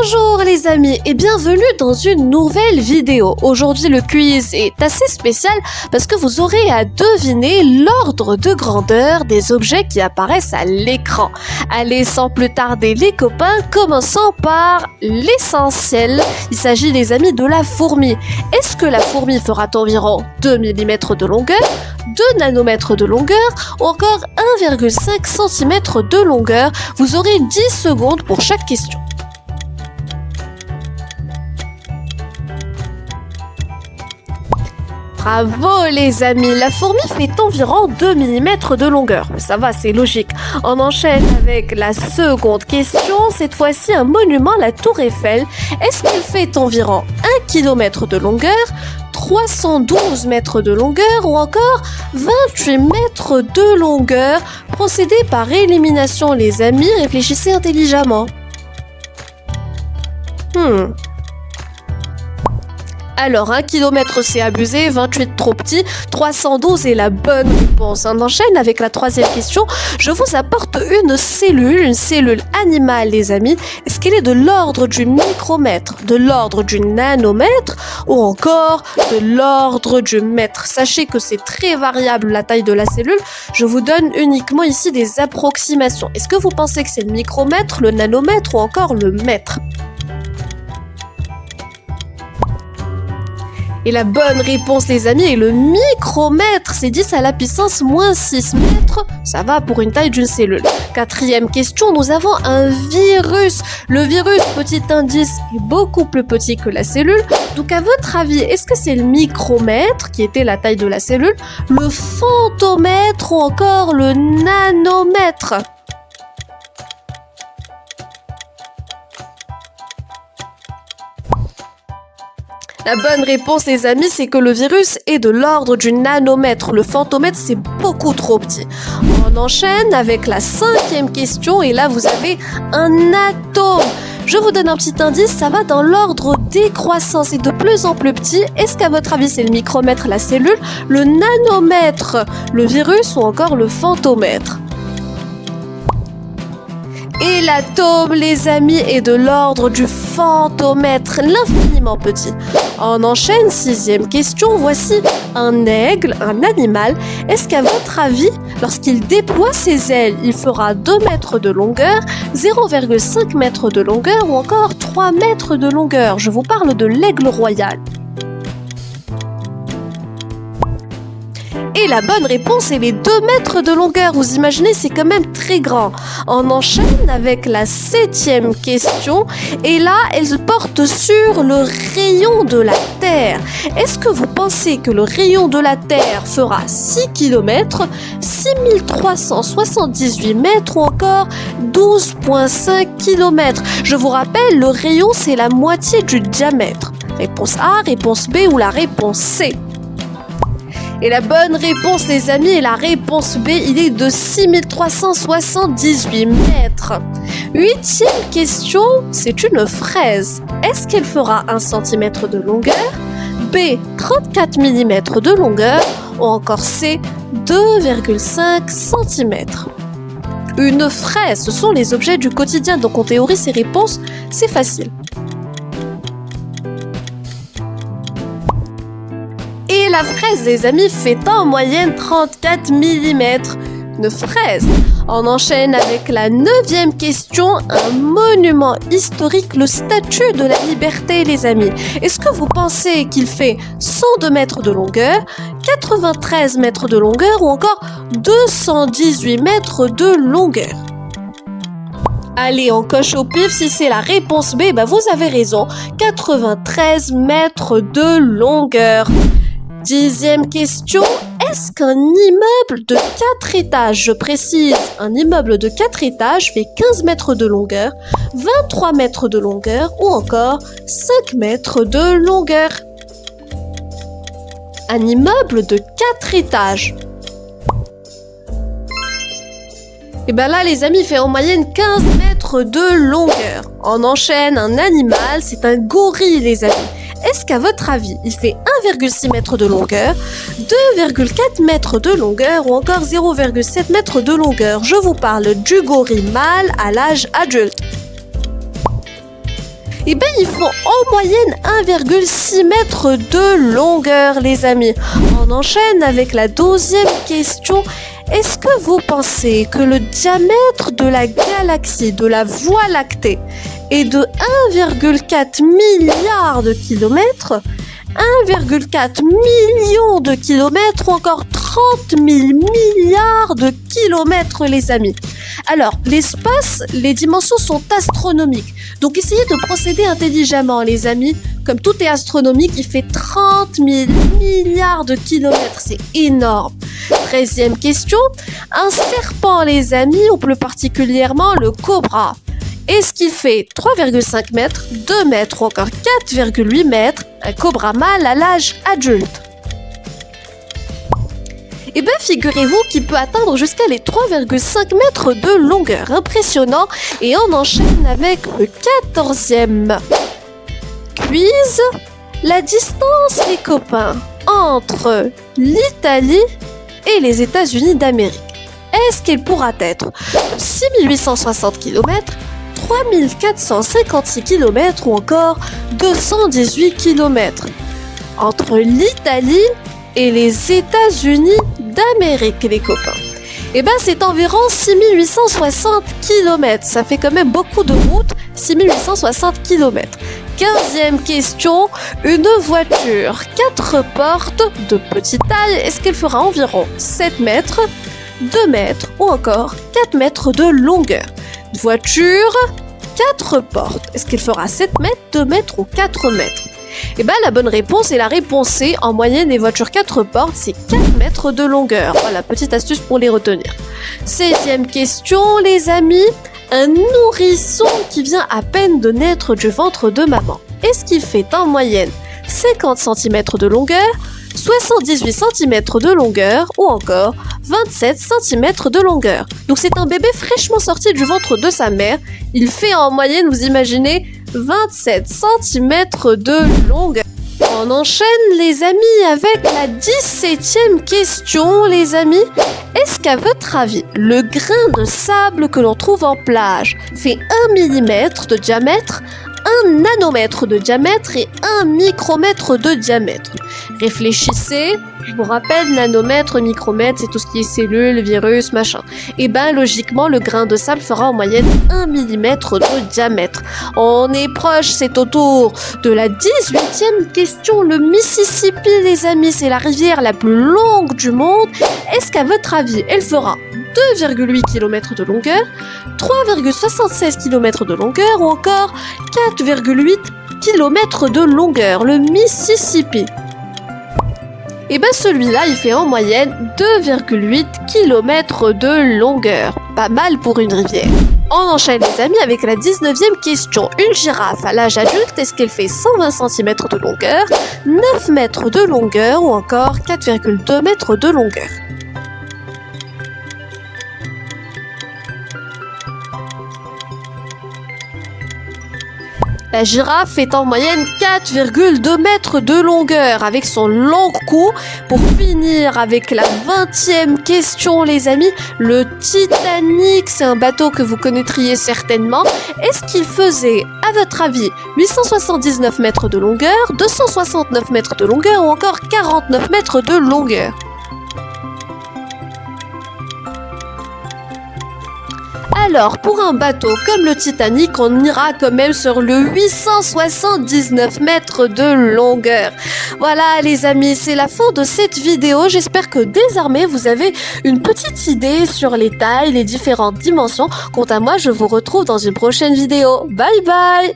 Bonjour les amis et bienvenue dans une nouvelle vidéo. Aujourd'hui le quiz est assez spécial parce que vous aurez à deviner l'ordre de grandeur des objets qui apparaissent à l'écran. Allez, sans plus tarder les copains, commençons par l'essentiel. Il s'agit les amis de la fourmi. Est-ce que la fourmi fera environ 2 mm de longueur, 2 nanomètres de longueur ou encore 1,5 cm de longueur? Vous aurez 10 secondes pour chaque question. Bravo les amis, la fourmi fait environ 2 mm de longueur. Ça va, c'est logique. On enchaîne avec la seconde question. Cette fois-ci, un monument, la Tour Eiffel. Est-ce qu'il fait environ 1 km de longueur, 312 mètres de longueur ou encore 28 mètres de longueur? Procédez par élimination les amis, réfléchissez intelligemment. Alors, 1 km c'est abusé, 28 trop petit, 312 est la bonne réponse. On enchaîne avec la troisième question. Je vous apporte une cellule animale les amis. Est-ce qu'elle est de l'ordre du micromètre, de l'ordre du nanomètre ou encore de l'ordre du mètre? Sachez que c'est très variable la taille de la cellule. Je vous donne uniquement ici des approximations. Est-ce que vous pensez que c'est le micromètre, le nanomètre ou encore le mètre? Et la bonne réponse les amis est le micromètre, c'est 10 à la puissance moins 6 mètres, ça va pour une taille d'une cellule. Quatrième question, nous avons un virus. Le virus, petit indice, est beaucoup plus petit que la cellule. Donc à votre avis, est-ce que c'est le micromètre qui était la taille de la cellule, le femtomètre ou encore le nanomètre? La bonne réponse les amis, c'est que le virus est de l'ordre du nanomètre. Le femtomètre, c'est beaucoup trop petit. On enchaîne avec la cinquième question et là vous avez un atome. Je vous donne un petit indice, ça va dans l'ordre décroissant, c'est de plus en plus petit. Est-ce qu'à votre avis c'est le micromètre, la cellule, le nanomètre, le virus ou encore le femtomètre? Et l'atome, les amis, est de l'ordre du femtomètre, l'infiniment petit. On enchaîne, sixième question. Voici un aigle, un animal. Est-ce qu'à votre avis, lorsqu'il déploie ses ailes, il fera 2 mètres de longueur, 0,5 mètres de longueur ou encore 3 mètres de longueur? Je vous parle de l'aigle royal. Et la bonne réponse est les 2 mètres de longueur. Vous imaginez, c'est quand même très grand. On enchaîne avec la septième question. Et là, elle porte sur le rayon de la Terre. Est-ce que vous pensez que le rayon de la Terre fera 6 km, 6378 mètres ou encore 12,5 km? Je vous rappelle, le rayon, c'est la moitié du diamètre. Réponse A, réponse B ou la réponse C? Et la bonne réponse les amis est la réponse B, il est de 6378 mètres. Huitième question, c'est une fraise. Est-ce qu'elle fera 1 cm de longueur, B 34 mm de longueur ou encore C 2,5 cm? Une fraise, ce sont les objets du quotidien, donc en théorie ces réponses, c'est facile. Et la fraise, les amis, fait en moyenne 34 mm. Une fraise. On enchaîne avec la neuvième question, un monument historique, le Statue de la Liberté, les amis. Est-ce que vous pensez qu'il fait 102 mètres de longueur, 93 mètres de longueur ou encore 218 mètres de longueur? Allez, on coche au pif, si c'est la réponse B, vous avez raison, 93 mètres de longueur. Dixième question, est-ce qu'un immeuble de 4 étages, je précise, un immeuble de 4 étages fait 15 mètres de longueur, 23 mètres de longueur ou encore 5 mètres de longueur? Un immeuble de 4 étages. Et là les amis, il fait en moyenne 15 mètres de longueur. On enchaîne, un animal, c'est un gorille les amis. Est-ce qu'à votre avis, il fait 1,6 mètre de longueur, 2,4 mètres de longueur ou encore 0,7 mètre de longueur? Je vous parle du gorille mâle à l'âge adulte. Ils font en moyenne 1,6 mètre de longueur, les amis. On enchaîne avec la 12e question. Est-ce que vous pensez que le diamètre de la galaxie, de la Voie lactée, est de 1,4 milliard de kilomètres, 1,4 million de kilomètres ou encore 30 000 milliards de kilomètres, les amis? Alors, l'espace, les dimensions sont astronomiques. Donc, essayez de procéder intelligemment, les amis. Comme tout est astronomique, il fait 30 000 milliards de kilomètres. C'est énorme. 13e question. Un serpent, les amis, ou plus particulièrement le cobra. Est-ce qu'il fait 3,5 mètres, 2 mètres ou encore 4,8 mètres, un cobra mâle à l'âge adulte? Figurez-vous qu'il peut atteindre jusqu'à les 3,5 mètres de longueur. Impressionnant. Et on enchaîne avec le 14e quiz. La distance, les copains, entre l'Italie et les États-Unis d'Amérique. Est-ce qu'elle pourra être 6860 km, 3456 km ou encore 218 km? Entre l'Italie et les États-Unis d'Amérique, les copains. C'est environ 6860 km. Ça fait quand même beaucoup de route, 6860 km. 15e question. Une voiture 4 portes de petite taille, est-ce qu'elle fera environ 7 mètres, 2 mètres ou encore 4 mètres de longueur? Voiture 4 portes, est-ce qu'elle fera 7 mètres, 2 mètres ou 4 mètres? La bonne réponse est la réponse C. En moyenne, les voitures 4 portes, c'est 4 mètres de longueur. Voilà, petite astuce pour les retenir. 16e question, les amis. Un nourrisson qui vient à peine de naître du ventre de maman. Est-ce qu'il fait en moyenne 50 cm de longueur, 78 cm de longueur ou encore 27 cm de longueur? Donc c'est un bébé fraîchement sorti du ventre de sa mère. Il fait en moyenne, vous imaginez, 27 cm de longueur. On enchaîne, les amis, avec la 17e question, les amis. Est-ce qu'à votre avis, le grain de sable que l'on trouve en plage fait 1 mm de diamètre, 1 nanomètre de diamètre et 1 micromètre de diamètre? Réfléchissez. Je vous rappelle, nanomètre, micromètre, c'est tout ce qui est cellules, virus, machin. Logiquement, le grain de sable fera en moyenne 1 mm de diamètre. On est proche, c'est au tour de la 18e question. Le Mississippi, les amis, c'est la rivière la plus longue du monde. Est-ce qu'à votre avis, elle fera 2,8 km de longueur, 3,76 km de longueur ou encore 4,8 km de longueur? Le Mississippi. Celui-là, il fait en moyenne 2,8 km de longueur. Pas mal pour une rivière. On enchaîne, les amis, avec la 19e question. Une girafe à l'âge adulte, est-ce qu'elle fait 120 cm de longueur, 9 mètres de longueur ou encore 4,2 mètres de longueur? La girafe fait en moyenne 4,2 mètres de longueur avec son long cou. Pour finir avec la 20e question, les amis, le Titanic, c'est un bateau que vous connaîtriez certainement. Est-ce qu'il faisait, à votre avis, 879 mètres de longueur, 269 mètres de longueur ou encore 49 mètres de longueur? Alors, pour un bateau comme le Titanic, on ira quand même sur le 879 mètres de longueur. Voilà les amis, c'est la fin de cette vidéo. J'espère que désormais vous avez une petite idée sur les tailles, les différentes dimensions. Quant à moi, je vous retrouve dans une prochaine vidéo. Bye bye!